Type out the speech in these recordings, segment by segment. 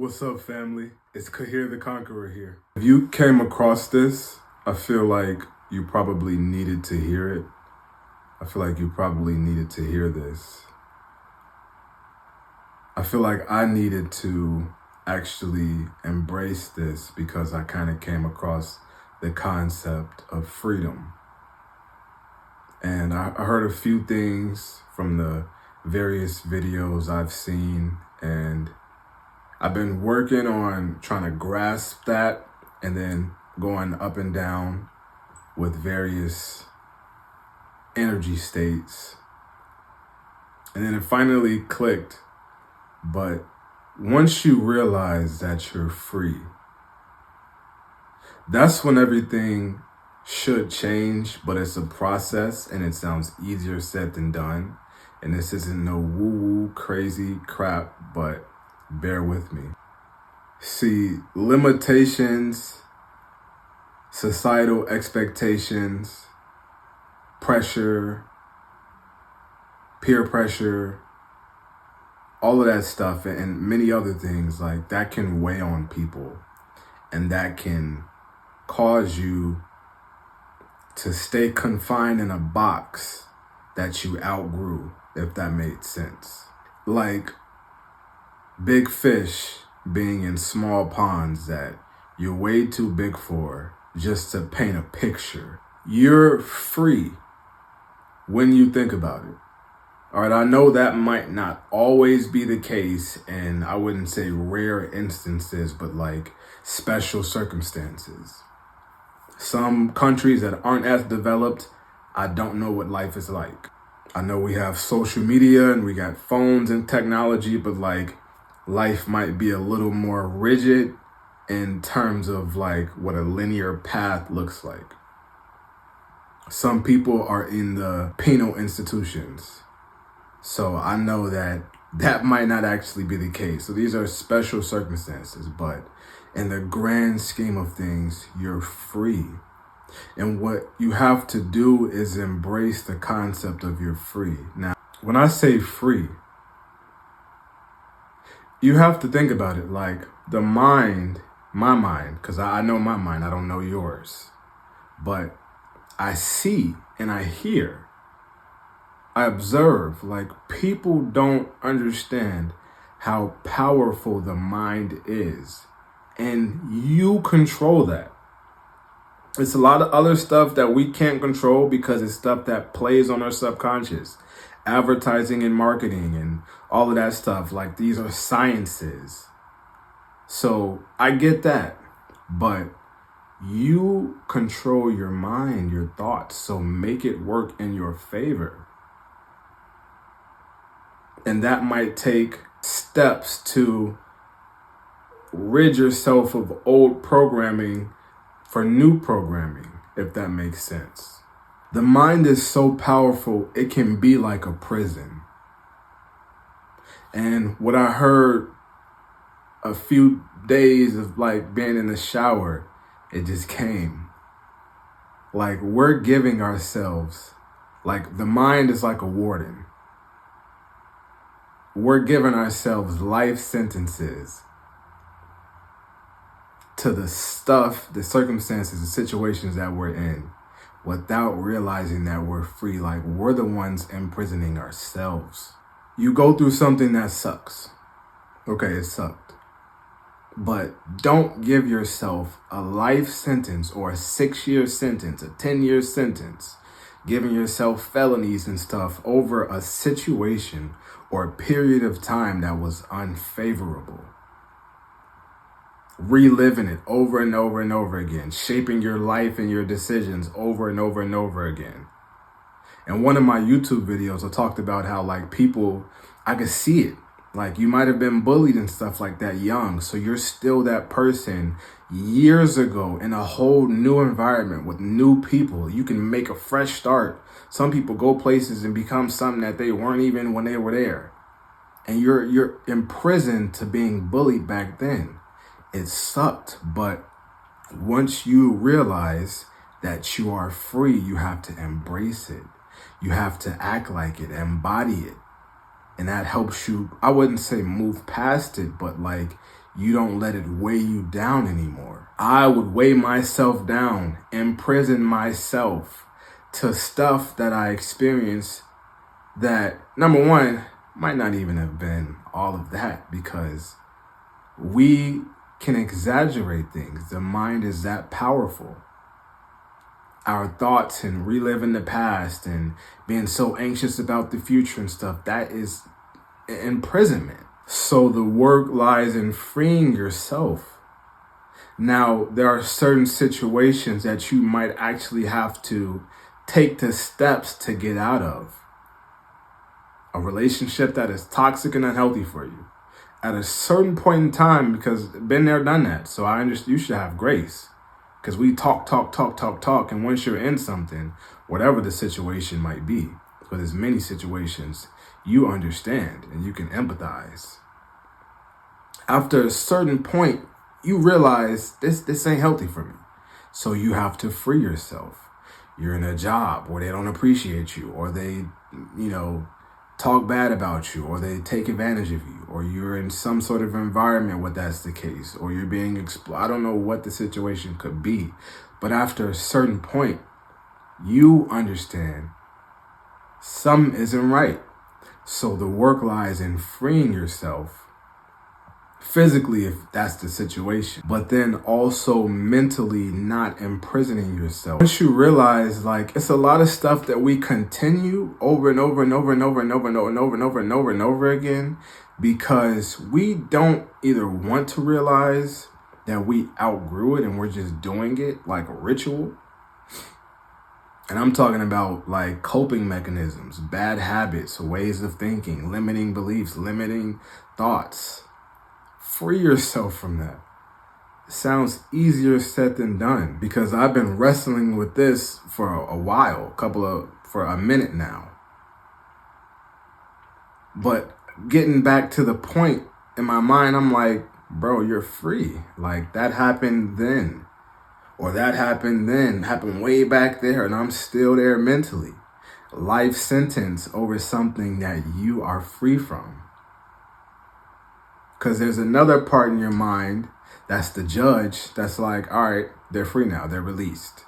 What's up, family? It's Kahir the Conqueror here. If you came across this, I feel like you probably needed to hear it. I feel like you probably needed to hear this. I feel like I needed to actually embrace this because I kind of came across the concept of freedom. And I heard a few things from the various videos I've seen, and I've been working on trying to grasp that and then going up and down with various energy states. And then it finally clicked. But once you realize that you're free, that's when everything should change, but it's a process and it sounds easier said than done. And this isn't no woo-woo crazy crap, but bear with me. See, limitations, societal expectations, pressure, peer pressure, all of that stuff and many other things like that can weigh on people, and that can cause you to stay confined in a box that you outgrew, if that made sense. Like big fish being in small ponds that you're way too big for, just to paint a picture. You're free when you think about it. All right, I know that might not always be the case, and I wouldn't say rare instances, but like special circumstances. Some countries that aren't as developed, I don't know what life is like. I know we have social media and we got phones and technology, but like life might be a little more rigid in terms of like what a linear path looks like. Some people are in the penal institutions. So I know that that might not actually be the case. So these are special circumstances, but in the grand scheme of things, you're free. And what you have to do is embrace the concept of you're free. Now, when I say free, you have to think about it like the mind, my mind, because I know my mind, I don't know yours. But I see and I hear, I observe, like people don't understand how powerful the mind is. And you control that. It's a lot of other stuff that we can't control because it's stuff that plays on our subconscious. Advertising and marketing and all of that stuff. Like these are sciences. So I get that. But you control your mind, your thoughts. So make it work in your favor. And that might take steps to rid yourself of old programming for new programming, if that makes sense. The mind is so powerful, it can be like a prison. And what I heard a few days of like being in the shower, it just came. Like we're giving ourselves, like the mind is like a warden. We're giving ourselves life sentences to the stuff, the circumstances, the situations that we're in without realizing that we're free. Like we're the ones imprisoning ourselves. You go through something that sucks. Okay, it sucked. But don't give yourself a life sentence or a 6-year sentence, a 10-year sentence, giving yourself felonies and stuff over a situation or a period of time that was unfavorable. Reliving it over and over and over again, shaping your life and your decisions over and over and over again. In one of my YouTube videos, I talked about how like people, I could see it. Like you might have been bullied and stuff like that young. So you're still that person years ago in a whole new environment with new people. You can make a fresh start. Some people go places and become something that they weren't even when they were there. And you're imprisoned to being bullied back then. It sucked, but once you realize that you are free, you have to embrace it. You have to act like it, embody it. And that helps you, I wouldn't say move past it, but like you don't let it weigh you down anymore. I would weigh myself down, imprison myself to stuff that I experienced that, number one, might not even have been all of that, because we can exaggerate things. The mind is that powerful. Our thoughts and reliving the past and being so anxious about the future and stuff, that is imprisonment. So the work lies in freeing yourself. Now, there are certain situations that you might actually have to take the steps to get out of. A relationship that is toxic and unhealthy for you at a certain point in time, because been there, done that. So I understand you should have grace, because we talk. And once you're in something, whatever the situation might be, because there's many situations, you understand and you can empathize. After a certain point, you realize this ain't healthy for me. So you have to free yourself. You're in a job where they don't appreciate you, or they, talk bad about you, or they take advantage of you, or you're in some sort of environment where that's the case, or you're being exploited. I don't know what the situation could be, but after a certain point, you understand something isn't right. So the work lies in freeing yourself physically, if that's the situation, but then also mentally not imprisoning yourself. Once you realize, it's a lot of stuff that we continue over and over and over and over and over and over and over and over and over and over again, because we don't either want to realize that we outgrew it and we're just doing it like a ritual. And I'm talking about coping mechanisms, bad habits, ways of thinking, limiting beliefs, limiting thoughts. Free yourself from that. It sounds easier said than done, because I've been wrestling with this for a while, for a minute now. But getting back to the point in my mind, I'm like, bro, you're free. That happened then, or that happened then, happened way back there, and I'm still there mentally. Life sentence over something that you are free from. Because there's another part in your mind that's the judge that's like, all right, they're free now, they're released.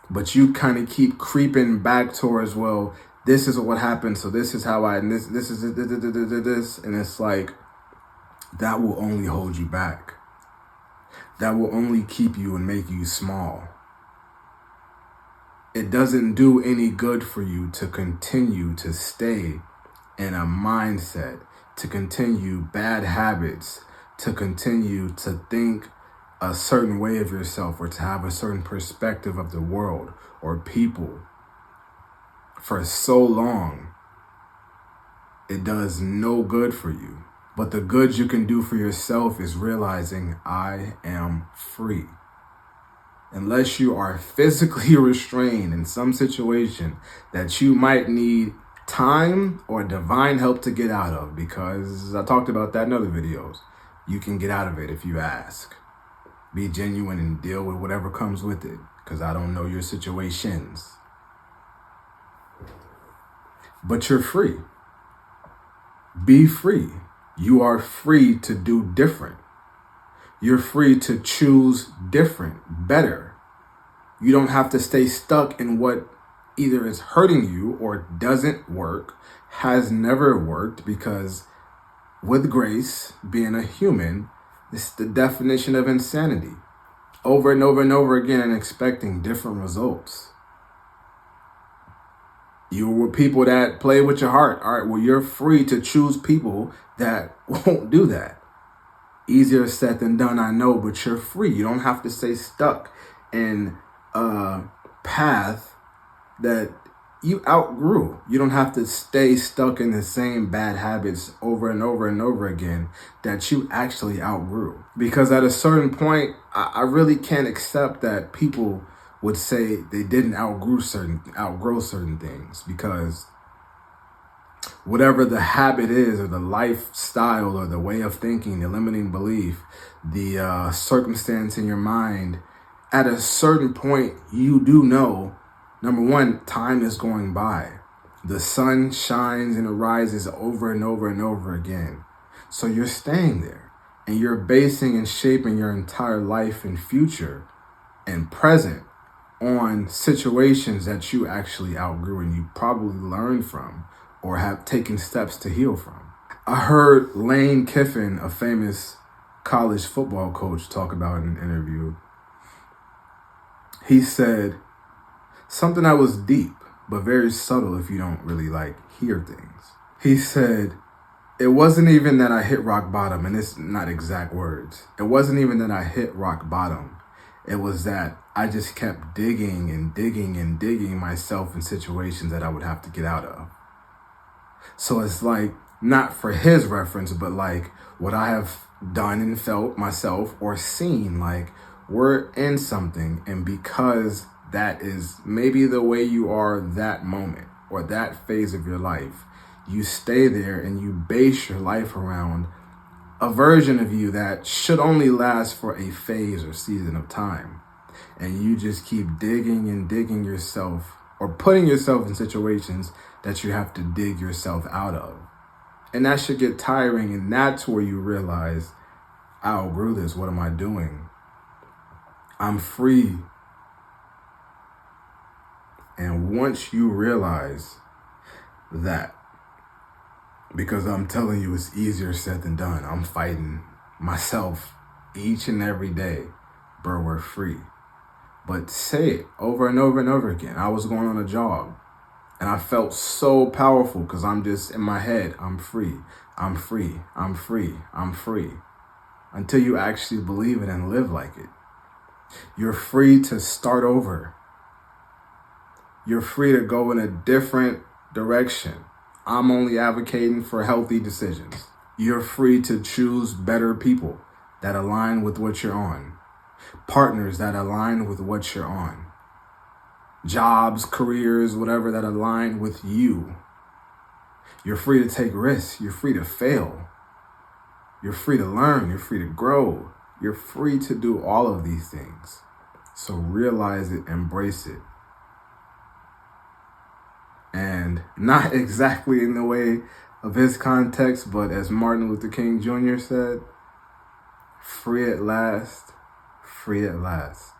But you kind of keep creeping back towards, well, this is what happened, so this is how and this is this, and it's like, that will only hold you back. That will only keep you and make you small. It doesn't do any good for you to continue to stay in a mindset, to continue bad habits, to continue to think a certain way of yourself, or to have a certain perspective of the world or people for so long. It does no good for you. But the good you can do for yourself is realizing I am free. Unless you are physically restrained in some situation that you might need time or divine help to get out of, because I talked about that in other videos. You can get out of it if you ask. Be genuine and deal with whatever comes with it, because I don't know your situations. But you're free. Be free. You are free to do different. You're free to choose different, better. You don't have to stay stuck in what either is hurting you or doesn't work, has never worked, because with grace, being a human, it's the definition of insanity. Over and over and over again and expecting different results. You were people that play with your heart. All right, well, you're free to choose people that won't do that. Easier said than done, I know, but you're free. You don't have to stay stuck in a path that you outgrew. You don't have to stay stuck in the same bad habits over and over and over again that you actually outgrew. Because at a certain point, I really can't accept that people would say they didn't outgrow certain things, because whatever the habit is, or the lifestyle, or the way of thinking, the limiting belief, the circumstance in your mind, at a certain point, you do know, number one, time is going by. The sun shines and it rises over and over and over again. So you're staying there and you're basing and shaping your entire life and future and present on situations that you actually outgrew and you probably learned from or have taken steps to heal from. I heard Lane Kiffin, a famous college football coach, talk about in an interview. He said something that was deep, but very subtle if you don't really hear things. He said, it wasn't even that I hit rock bottom, and it's not exact words. It wasn't even that I hit rock bottom. It was that I just kept digging and digging and digging myself in situations that I would have to get out of. So it's not for his reference, but what I have done and felt myself or seen, we're in something, and because that is maybe the way you are that moment or that phase of your life, you stay there and you base your life around a version of you that should only last for a phase or season of time. And you just keep digging and digging yourself or putting yourself in situations that you have to dig yourself out of. And that should get tiring. And that's where you realize, I outgrew this. What am I doing? I'm free. And once you realize that, because I'm telling you, it's easier said than done. I'm fighting myself each and every day. Bro, we're free. But say it over and over and over again. I was going on a jog and I felt so powerful because I'm just in my head. I'm free. I'm free. I'm free. I'm free. Until you actually believe it and live like it. You're free to start over. You're free to go in a different direction. I'm only advocating for healthy decisions. You're free to choose better people that align with what you're on. Partners that align with what you're on. Jobs, careers, whatever that align with you. You're free to take risks. You're free to fail. You're free to learn. You're free to grow. You're free to do all of these things. So realize it, embrace it. And not exactly in the way of his context, but as Martin Luther King Jr. said, free at last, free at last.